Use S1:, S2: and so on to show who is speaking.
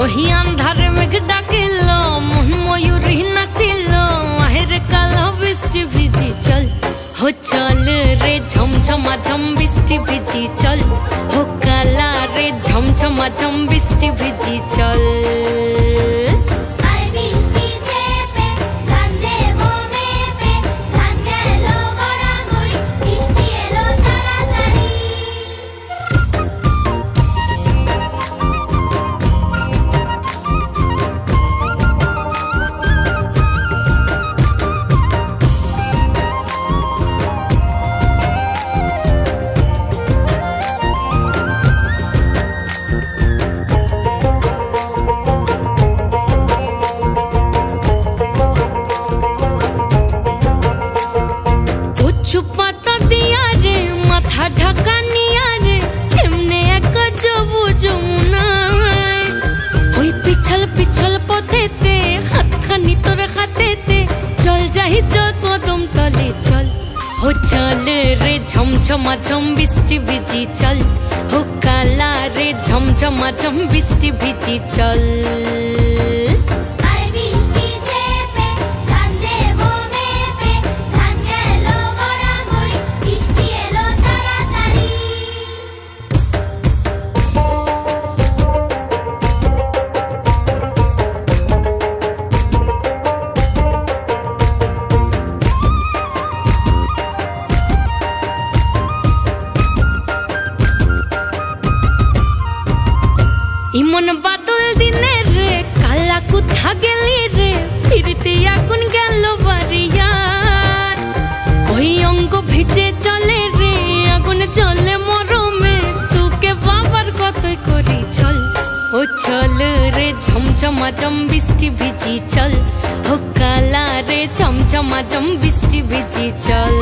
S1: ওহি আন্ধারে মেঘ ডাকিল মন ময়ূরী নাচিল আহের কালো বৃষ্টি ভিজি চল हो चल रे झमझमा झम बिस्टी भिजी चल हो काला रे झमझमा झम बिस्टी भिजी चल माथा ढका निया रे एमने एक जबू जमुना होई पिछल पिछल पथेते हाथ खानी तोर हाथेते चल जाहि च कदम तले चल हो चल रे झमझमा झम बिस्टी भिजी चल हो काला रे झमझमा झम बिस्टी भिजी चल ইমন বাদল দিনে রে কালা কোথা গেলি রে ফিরতে আগুন গেল বাড়িয়ার ওই অঙ্গ ভিজে চলে রে আগুন চলে মরমে তোকে বাবার কতই করি চল ও চল রে ঝমঝমা ঝম বৃষ্টি ভিজি চল ও কালা রে ঝমঝমা ঝম বৃষ্টি ভিজি চল